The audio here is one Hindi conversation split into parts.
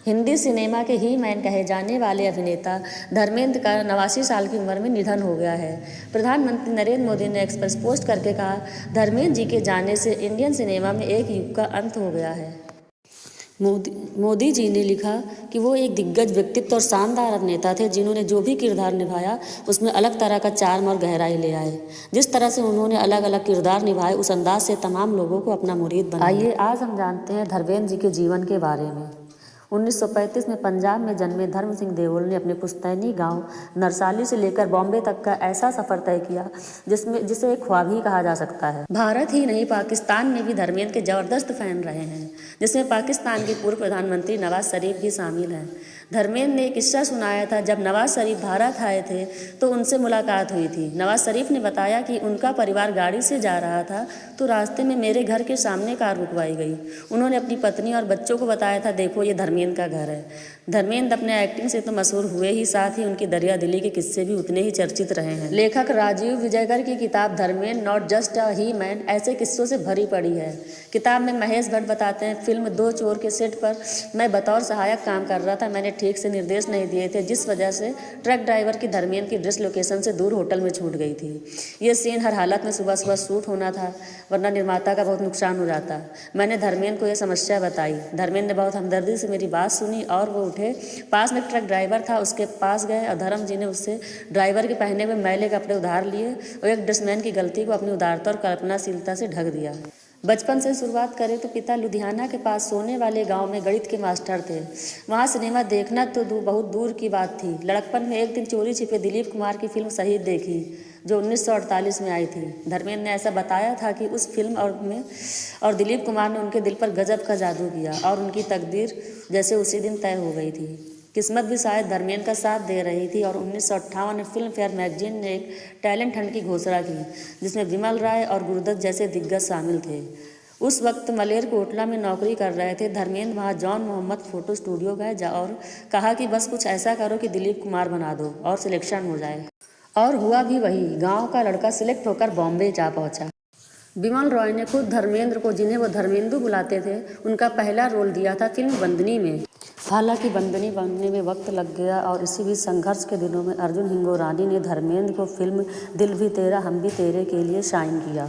हिंदी सिनेमा के ही मैन कहे जाने वाले अभिनेता धर्मेंद्र का 89 साल की उम्र में निधन हो गया है। प्रधानमंत्री नरेंद्र मोदी ने एक्स पर पोस्ट करके कहा, धर्मेंद्र जी के जाने से इंडियन सिनेमा में एक युग का अंत हो गया है। मोदी जी ने लिखा कि वो एक दिग्गज व्यक्तित्व और शानदार अभिनेता थे, जिन्होंने जो भी किरदार निभाया उसमें अलग तरह का चार्म और गहराई ले आए। जिस तरह से उन्होंने अलग अलग किरदार निभाए, उस अंदाज से तमाम लोगों को अपना मुरीद बनाया। आइए आज हम जानते हैं धर्मेंद्र जी के जीवन के बारे में। 1935 में पंजाब में जन्मे धर्म सिंह देओल ने अपने पुश्तैनी गांव नरसाली से लेकर बॉम्बे तक का ऐसा सफर तय किया जिसे एक ख्वाब ही कहा जा सकता है। भारत ही नहीं, पाकिस्तान में भी धर्मेंद्र के जबरदस्त फैन रहे हैं, जिसमें पाकिस्तान के पूर्व प्रधानमंत्री नवाज शरीफ भी शामिल हैं। धर्मेंद्र ने एक किस्सा सुनाया था, जब नवाज शरीफ भारत आए थे तो उनसे मुलाकात हुई थी। नवाज शरीफ ने बताया कि उनका परिवार गाड़ी से जा रहा था तो रास्ते में मेरे घर के सामने कार रुकवाई गई। उन्होंने अपनी पत्नी और बच्चों को बताया था, देखो ये धर्मेंद्र का घर है। धर्मेंद्र अपने एक्टिंग से तो मशहूर हुए ही, साथ ही उनकी दरिया दिली के किस्से भी उतने ही चर्चित रहे हैं। लेखक राजीव विजयकर की किताब Dharmendra not just a he man ऐसे किस्सों से भरी पड़ी है। किताब में महेश भट्ट बताते हैं, फिल्म दो चोर के सेट पर मैं बतौर सहायक काम कर रहा था। मैंने ठीक से निर्देश नहीं दिए थे, जिस वजह से ट्रक ड्राइवर की धर्मेंद्र की ड्रेस लोकेशन से दूर होटल में छूट गई थी। ये सीन हर हालत में सुबह सुबह शूट होना था, वरना निर्माता का बहुत नुकसान हो जाता। मैंने धर्मेंद्र को यह समस्या बताई। धर्मेंद्र ने बहुत हमदर्दी से मेरी बात सुनी और वो उठे। पास में ट्रक ड्राइवर था, उसके पास गए और धर्म जी ने उससे ड्राइवर के पहने हुए मैले कपड़े उधार लिए और एक ड्रेसमैन की गलती को अपनी उदारता और कल्पनाशीलता से ढक दिया। बचपन से शुरुआत करें तो पिता लुधियाना के पास सोने वाले गांव में गणित के मास्टर थे। वहां सिनेमा देखना तो बहुत दूर की बात थी। लड़कपन में एक दिन चोरी छिपे दिलीप कुमार की फिल्म शहीद देखी, जो 1948 में आई थी। धर्मेंद्र ने ऐसा बताया था कि उस फिल्म और दिलीप कुमार ने उनके दिल पर गजब का जादू किया और उनकी तकदीर जैसे उसी दिन तय हो गई थी। किस्मत भी शायद धर्मेंद्र का साथ दे रही थी और 1958 में फिल्म फेयर मैगजीन ने एक टैलेंट हंट की घोषणा की, जिसमें विमल राय और गुरुदत्त जैसे दिग्गज शामिल थे। उस वक्त मलेरकोटला में नौकरी कर रहे थे। धर्मेंद्र वहाँ जॉन मोहम्मद फोटो स्टूडियो गए और कहा कि बस कुछ ऐसा करो कि दिलीप कुमार बना दो और सिलेक्शन हो जाए। और हुआ भी वही। गाँव का लड़का सिलेक्ट होकर बॉम्बे जा पहुँचा। विमल रॉय ने खुद धर्मेंद्र को, जिन्हें वो धर्मेंदु बुलाते थे, उनका पहला रोल दिया था फिल्म बंदनी में। हालांकि बंदनी बनने में वक्त लग गया और इसी बीच संघर्ष के दिनों में अर्जुन हिंगोरानी ने धर्मेंद्र को फिल्म दिल भी तेरा हम भी तेरे के लिए साइन किया।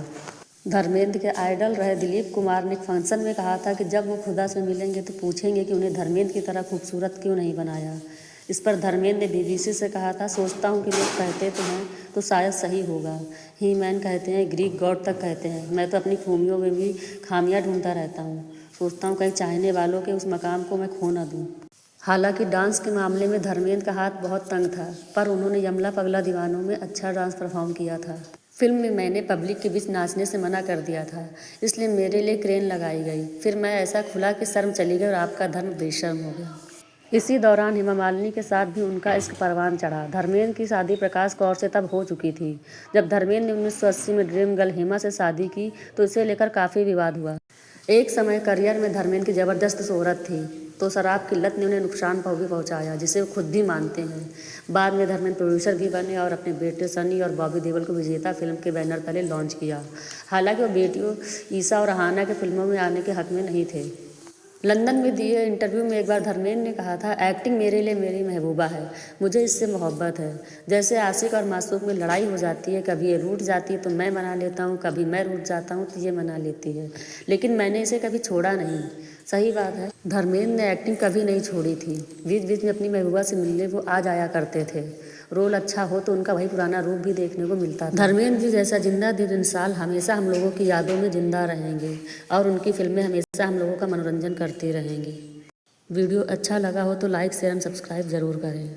धर्मेंद्र के आइडल रहे दिलीप कुमार ने एक फंक्शन में कहा था कि जब वो खुदा से मिलेंगे तो पूछेंगे कि उन्हें धर्मेंद्र की तरह खूबसूरत क्यों नहीं बनाया। इस पर धर्मेंद्र ने बीबीसी से कहा था, सोचता हूँ कि लोग कहते तो हैं तो शायद सही होगा। ही मैन कहते हैं, ग्रीक गॉड तक कहते हैं। मैं तो अपनी खूबियों में भी खामियां ढूंढता रहता हूँ। सोचता हूँ कहीं चाहने वालों के उस मकाम को मैं खो न दूँ। हालांकि डांस के मामले में धर्मेंद्र का हाथ बहुत तंग था, पर उन्होंने यमला पगला दीवानों में अच्छा डांस परफॉर्म किया था। फिल्म में मैंने पब्लिक के बीच नाचने से मना कर दिया था, इसलिए मेरे लिए क्रेन लगाई गई। फिर मैं ऐसा खुला कि शर्म चली गई और आपका धर्म बेशर्म हो गया। इसी दौरान हेमा मालिनी के साथ भी उनका इश्क परवान चढ़ा। धर्मेंद्र की शादी प्रकाश कौर से तब हो चुकी थी। जब धर्मेंद्र ने 1980 में ड्रीम गर्ल हेमा से शादी की तो इसे लेकर काफ़ी विवाद हुआ। एक समय करियर में धर्मेंद्र की ज़बरदस्त शोहरत थी, तो शराब की लत ने उन्हें नुकसान भी पहुंचाया, जिसे वो खुद भी मानते हैं। बाद में धर्मेंद्र प्रोड्यूसर भी बने और अपने बेटे सनी और बॉबी देओल को विजेता फिल्म के बैनर तले लॉन्च किया। हालांकि वो बेटियों ईसा और अहाना के फिल्मों में आने के हक में नहीं थे। लंदन में दिए इंटरव्यू में एक बार धर्मेंद्र ने कहा था, एक्टिंग मेरे लिए मेरी महबूबा है, मुझे इससे मोहब्बत है। जैसे आशिक और मासूक में लड़ाई हो जाती है, कभी ये रूठ जाती है तो मैं मना लेता हूँ, कभी मैं रूठ जाता हूँ तो ये मना लेती है, लेकिन मैंने इसे कभी छोड़ा नहीं। सही बात है, धर्मेंद्र ने एक्टिंग कभी नहीं छोड़ी थी। बीच बीच में अपनी महबूबा से मिलने वो आ जाया करते थे। रोल अच्छा हो तो उनका वही पुराना रूप भी देखने को मिलता था। धर्मेंद्र जी जैसा जिंदा दिल इंसान हमेशा हम लोगों की यादों में जिंदा रहेंगे और उनकी फिल्में हमेशा हम लोगों का मनोरंजन करती रहेंगी। वीडियो अच्छा लगा हो तो लाइक शेयर एंड सब्सक्राइब ज़रूर करें।